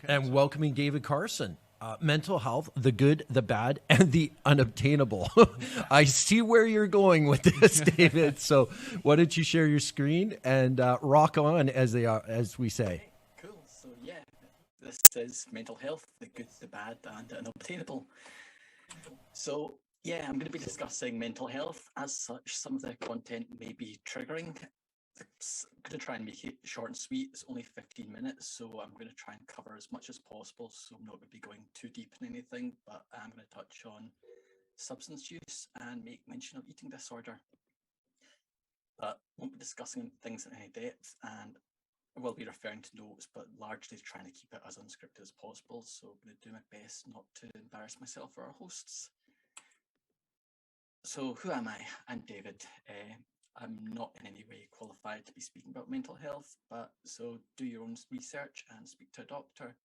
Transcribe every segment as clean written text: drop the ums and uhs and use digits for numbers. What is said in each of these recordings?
And welcoming David Carson. Mental health, the good, the bad, and the unobtainable. I see where you're going with this, David. So why don't you share your screen and rock on, as they are, as we say. Cool. So yeah, this is mental health, the good, the bad, and the unobtainable. So yeah, I'm going to be discussing mental health. As such, some of the content may be triggering. I'm going to try and make it short and sweet. It's only 15 minutes, so I'm going to try and cover as much as possible. So I'm not going to be going too deep in anything, but I'm going to touch on substance use and make mention of eating disorder. But won't be discussing things in any depth, and I will be referring to notes, but largely trying to keep it as unscripted as possible. So I'm going to do my best not to embarrass myself or our hosts. So who am I? I'm David. I'm not in any way qualified to be speaking about mental health, but so do your own research and speak to a doctor.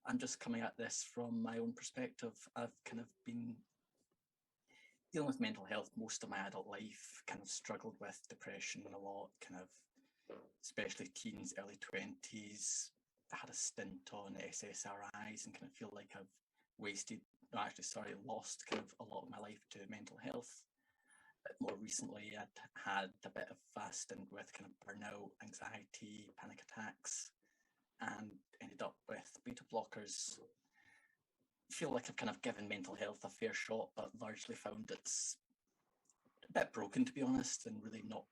I'm just coming at this from my own perspective. I've kind of been dealing with mental health most of my adult life, kind of struggled with depression a lot, kind of especially teens, early 20s. I had a stint on SSRIs and kind of feel like I've lost kind of a lot of my life to mental health. More recently, I'd had a bit of a stint with kind of burnout, anxiety, panic attacks, and ended up with beta blockers. I feel like I've kind of given mental health a fair shot, but largely found it's a bit broken, to be honest, and really not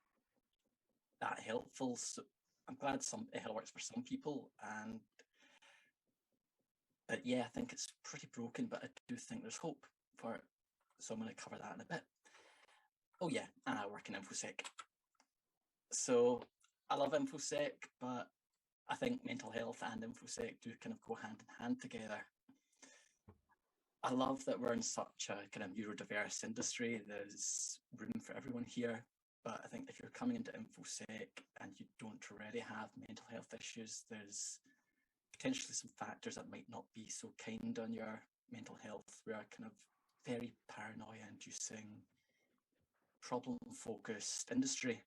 that helpful. So I'm glad it works for some people, but yeah, I think it's pretty broken, but I do think there's hope for it. So I'm going to cover that in a bit. Oh yeah, and I work in InfoSec. So I love InfoSec, but I think mental health and InfoSec do kind of go hand in hand together. I love that we're in such a kind of neurodiverse industry. There's room for everyone here. But I think if you're coming into InfoSec and you don't already have mental health issues, there's potentially some factors that might not be so kind on your mental health. We are kind of very paranoia-inducing, problem-focused industry.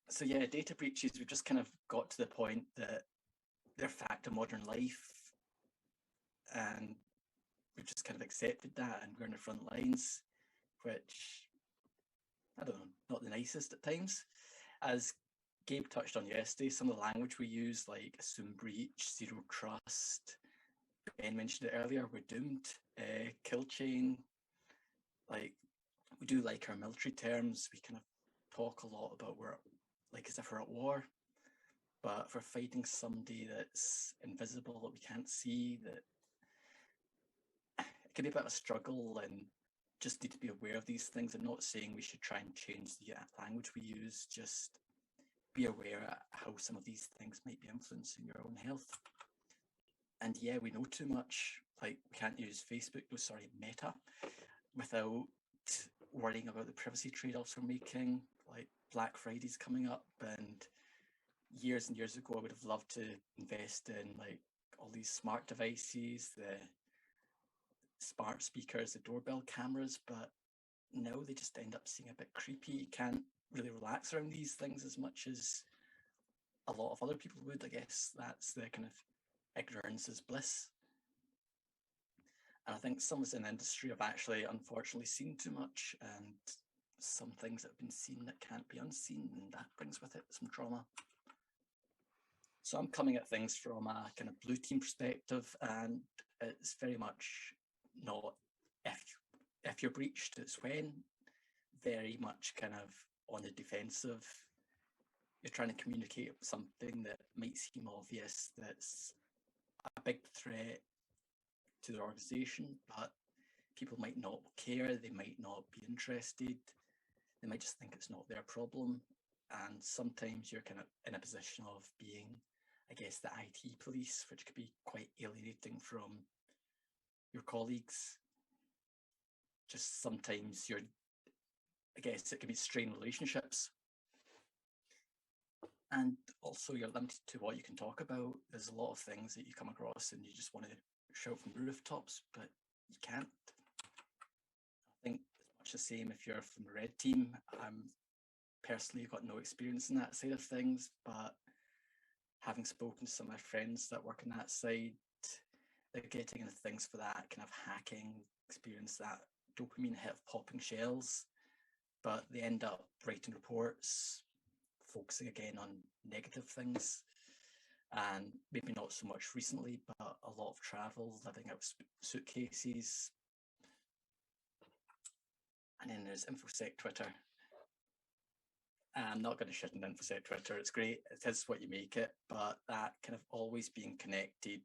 So yeah, data breaches, we've just kind of got to the point that they're a fact of modern life, and we've just kind of accepted that, and we're in the front lines, which, I don't know, not the nicest at times. As Gabe touched on yesterday, some of the language we use, like assume breach, zero trust, Ben mentioned it earlier, we're doomed, kill chain, like we do like our military terms, we kind of talk a lot about we're like as if we're at war, but if we're fighting somebody that's invisible, that we can't see, that it can be a bit of a struggle, and just need to be aware of these things. I'm not saying we should try and change the language we use, just be aware how some of these things might be influencing your own health. And yeah, we know too much. Like we can't use Meta, without worrying about the privacy trade-offs we're making. Like Black Friday's coming up, and years ago I would have loved to invest in like all these smart devices, the smart speakers, the doorbell cameras, but now they just end up seeming a bit creepy. You can't really relax around these things as much as a lot of other people would. I guess that's the kind of ignorance is bliss. And I think some of us in the industry have actually unfortunately seen too much, and some things that have been seen that can't be unseen, and that brings with it some trauma. So I'm coming at things from a kind of blue team perspective, and it's very much not if you're breached, it's when. Very much kind of on the defensive. You're trying to communicate something that might seem obvious, that's a big threat to the organization, but people might not care, they might not be interested, they might just think it's not their problem. And sometimes you're kind of in a position of being, I guess, the IT police, which could be quite alienating from your colleagues. Just sometimes I guess it can be strained relationships. And also you're limited to what you can talk about. There's a lot of things that you come across and you just want to shout from the rooftops, but you can't. I think it's much the same if you're from the red team. I'm personally got no experience in that side of things, but having spoken to some of my friends that work on that side, they're getting into things for that kind of hacking experience, that dopamine hit of popping shells, but they end up writing reports, focusing again on negative things. And maybe not so much recently, but a lot of travel, living out suitcases. And then there's InfoSec Twitter. I'm not going to shit on InfoSec Twitter. It's great. It is what you make it. But that kind of always being connected,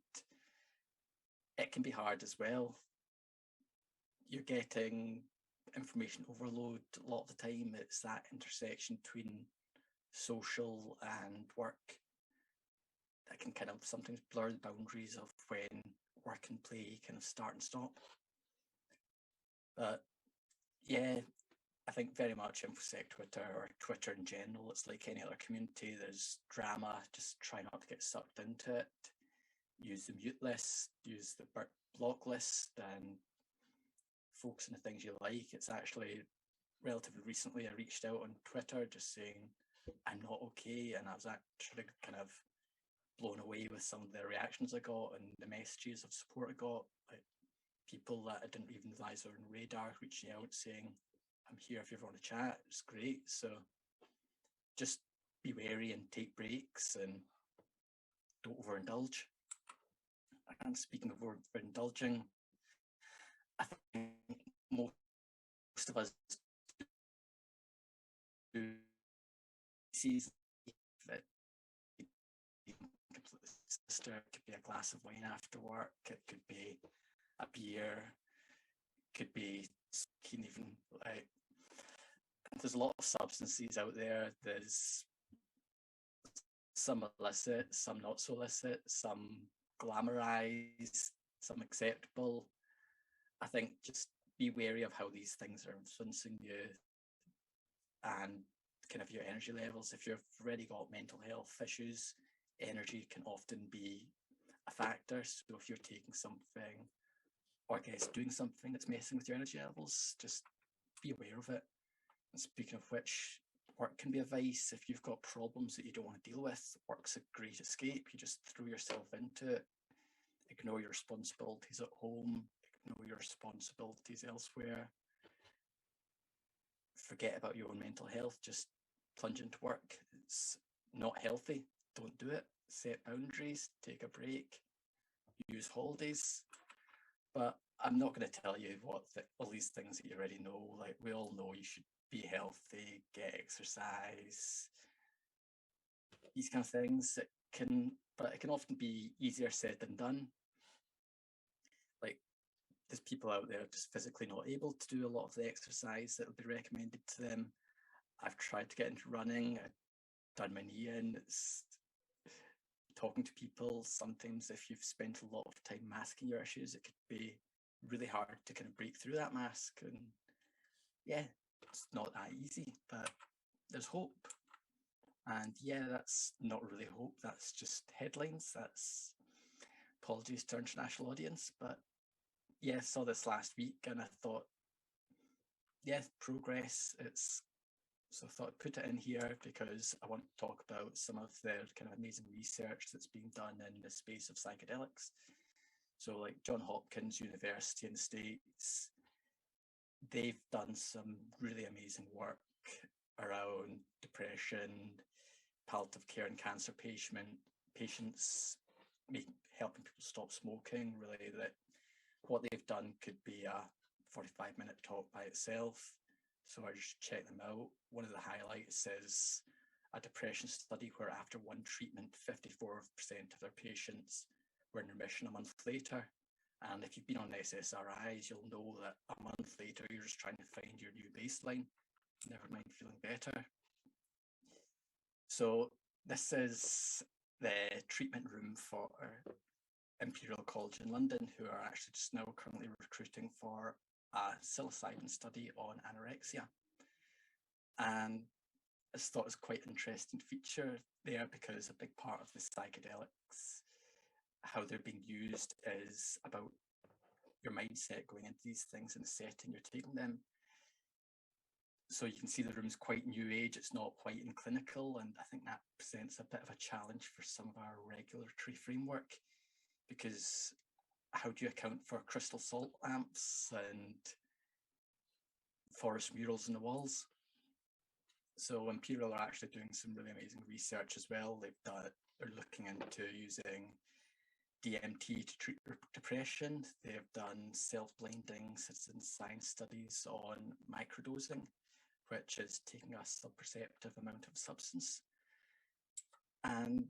it can be hard as well. You're getting information overload a lot of the time. It's that intersection between social and work that can kind of sometimes blur the boundaries of when work and play kind of start and stop. But yeah, I think very much InfoSec Twitter, or Twitter in general, it's like any other community. There's drama, just try not to get sucked into it. Use the mute list, use the block list, and focus on the things you like. It's actually relatively recently I reached out on Twitter just saying I'm not okay, and I was actually kind of blown away with some of the reactions I got and the messages of support I got. Like people that I didn't even realize were on radar reaching out saying, I'm here if you ever want to chat. It's great. So just be wary and take breaks and don't overindulge. And speaking of overindulging, I think most of us do see that sister. It could be a glass of wine after work. It could be a beer. It could be even like. There's a lot of substances out there. There's some illicit, some not so illicit, some glamorized, some acceptable. I think just be wary of how these things are influencing you and kind of your energy levels. If you've already got mental health issues, energy can often be a factor. So if you're taking something, or I guess doing something that's messing with your energy levels, just be aware of it. And speaking of which, work can be a vice. If you've got problems that you don't want to deal with, work's a great escape. You just throw yourself into it. Ignore your responsibilities at home. Ignore your responsibilities elsewhere. Forget about your own mental health. Just plunge into work. It's not healthy. Don't do it. Set boundaries. Take a break. Use holidays. But I'm not going to tell you what all these things that you already know. Like, we all know you should be healthy, get exercise, these kind of things. But it can often be easier said than done. Like, there's people out there just physically not able to do a lot of the exercise that would be recommended to them. I've tried to get into running. I've done my knee in. It's talking to people. Sometimes if you've spent a lot of time masking your issues, it could be really hard to kind of break through that mask. And yeah, it's not that easy, but there's hope. And yeah, that's not really hope. That's just headlines. That's apologies to our international audience. But yeah, I saw this last week and I thought, yeah, progress. So I thought I'd put it in here because I want to talk about some of the kind of amazing research that's being done in the space of psychedelics. So like Johns Hopkins University in the States, they've done some really amazing work around depression, palliative care and cancer patients, helping people stop smoking. Really, that what they've done could be a 45-minute talk by itself. So I just check them out. One of the highlights is a depression study where after one treatment, 54% of their patients were in remission a month later. And if you've been on SSRIs, you'll know that a month later, you're just trying to find your new baseline, never mind feeling better. So this is the treatment room for Imperial College in London, who are actually just now currently recruiting for a psilocybin study on anorexia. And I just thought it was quite an interesting feature there because a big part of the psychedelics, how they're being used, is about your mindset going into these things and the setting you're taking them. So you can see the room's quite new age, it's not quite in clinical, and I think that presents a bit of a challenge for some of our regulatory framework, because how do you account for crystal salt lamps and forest murals in the walls? So Imperial are actually doing some really amazing research as well. They're looking into using DMT to treat depression. They've done self-blinding citizen science studies on microdosing, which is taking a sub-perceptive amount of substance. And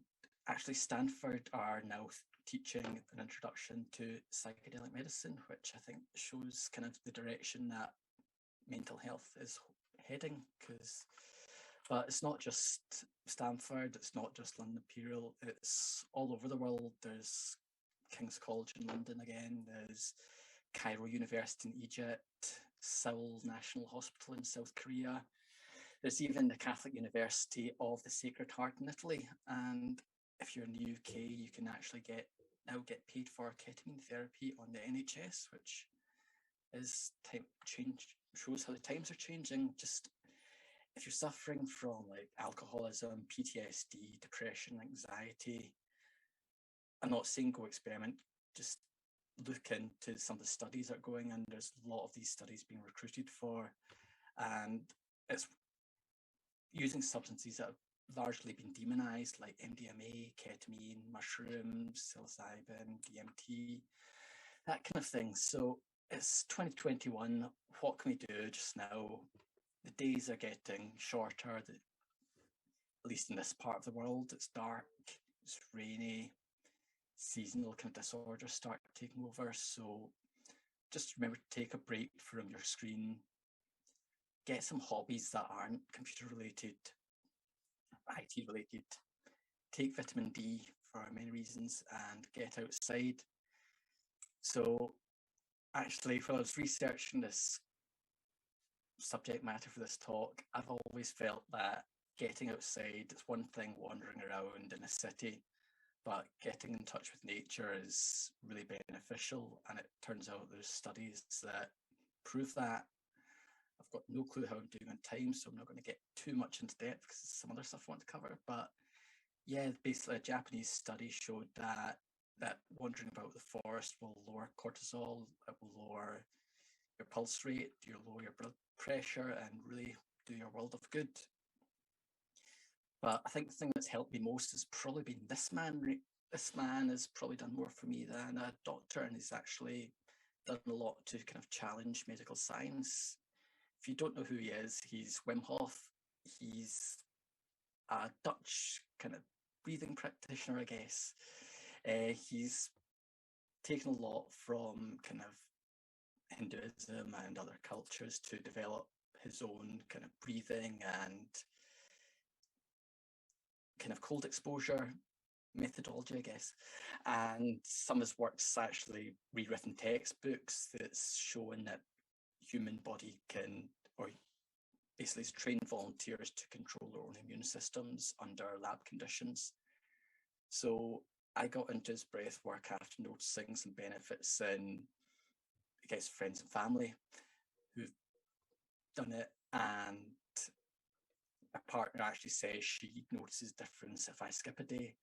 actually Stanford are now teaching an introduction to psychedelic medicine, which I think shows kind of the direction that mental health is heading. But it's not just Stanford, it's not just London Imperial, it's all over the world. There's King's College in London again, there's Cairo University in Egypt, Seoul National Hospital in South Korea. There's even the Catholic University of the Sacred Heart in Italy. And if you're in the UK, you can actually now get paid for ketamine therapy on the NHS, which is shows how the times are changing. Just if you're suffering from like alcoholism, PTSD, depression, anxiety, I'm not saying go experiment, just look into some of the studies that are going on. There's a lot of these studies being recruited for, and it's using substances that have largely been demonized, like MDMA, ketamine, mushrooms, psilocybin, DMT, that kind of thing. So it's 2021. What can we do just now? The days are getting shorter, at least in this part of the world. It's dark, it's rainy, seasonal kind of disorders start taking over. So just remember to take a break from your screen, get some hobbies that aren't computer related, IT related, take vitamin D for many reasons, and get outside. So actually, when I was researching this subject matter for this talk, I've always felt that getting outside, it's one thing wandering around in a city, but getting in touch with nature is really beneficial. And it turns out there's studies that prove that. I've got no clue how I'm doing on time, so I'm not going to get too much into depth because there's some other stuff I want to cover. But yeah, basically a Japanese study showed that wandering about the forest will lower cortisol, it will lower your pulse rate, you'll lower your blood pressure, and really do your world of good. But I think the thing that's helped me most has probably been this man. This man has probably done more for me than a doctor, and he's actually done a lot to kind of challenge medical science. If you don't know who he is, he's Wim Hof. He's a Dutch kind of breathing practitioner, I guess. He's taken a lot from kind of Hinduism and other cultures to develop his own kind of breathing and kind of cold exposure methodology, I guess. And some of his work's actually rewritten textbooks that's showing that human body can, or basically it's trained volunteers to control their own immune systems under lab conditions. So I got into his breath work after noticing some benefits in, I guess, friends and family who've done it. And my partner actually says she notices difference if I skip a day.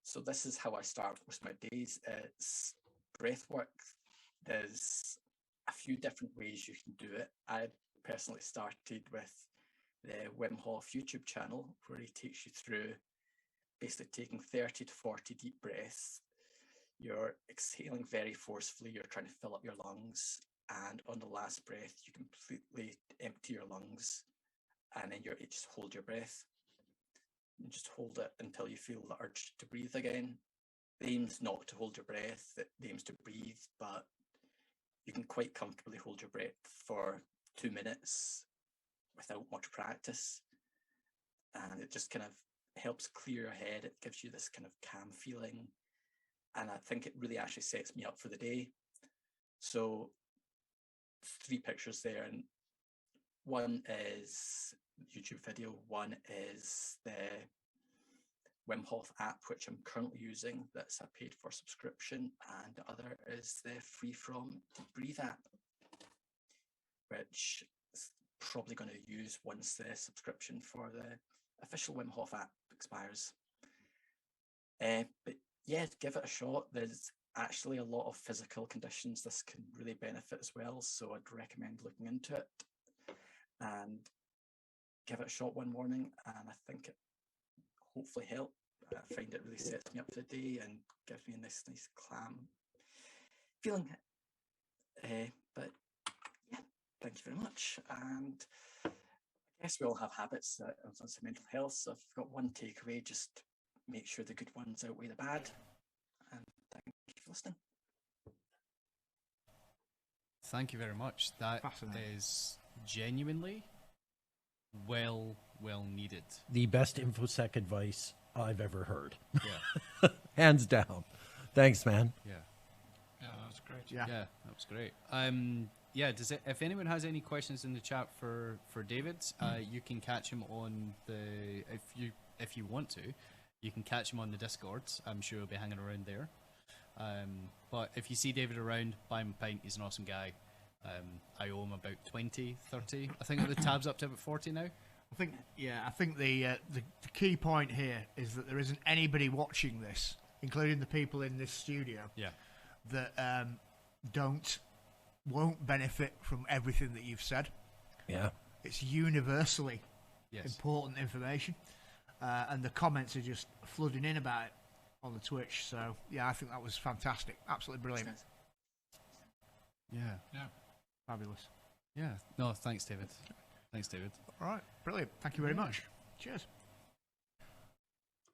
So this is how I start most of my days. It's breath work. There's a few different ways you can do it. I personally started with the Wim Hof YouTube channel, where he takes you through basically taking 30 to 40 deep breaths. You're exhaling very forcefully. You're trying to fill up your lungs. And on the last breath, you completely empty your lungs. And then you just hold your breath. And just hold it until you feel the urge to breathe again. The aim's not to hold your breath, the aim's to breathe, but you can quite comfortably hold your breath for 2 minutes without much practice. And it just kind of helps clear your head. It gives you this kind of calm feeling. And I think it really actually sets me up for the day. So 3 pictures there, and one is YouTube video, one is the Wim Hof app, which I'm currently using, that's a paid for subscription, and the other is the free from Breathe app, which probably going to use once the subscription for the official Wim Hof app expires. But yeah, give it a shot. There's actually a lot of physical conditions this can really benefit as well, so I'd recommend looking into it and give it a shot one morning, and I think it hopefully help. I find it really sets me up for the day and gives me a nice calm feeling. But yeah, thank you very much. And I guess we all have habits that on mental health, so if you've got one takeaway, just make sure the good ones outweigh the bad. And thank you for listening. Thank you very much. That is genuinely well needed. The best InfoSec advice I've ever heard. Yeah. Hands down. Thanks, man. Yeah. Yeah, that was great. Yeah, that was great. Yeah, if anyone has any questions in the chat for David, you can catch him on the if you want to, you can catch him on the Discord. I'm sure he'll be hanging around there. But if you see David around, buy him a pint. He's an awesome guy. I owe him about 20, 30. I think the tab's up to about 40 now. I think the key point here is that there isn't anybody watching this, including the people in this studio, that won't benefit from everything that you've said. Yeah, it's universally important information, and the comments are just flooding in about it on the Twitch. So yeah, I think that was fantastic, absolutely brilliant. Yeah, fabulous. Yeah, no, thanks, David. Thanks, David. All right, brilliant. Thank you very much. Cheers.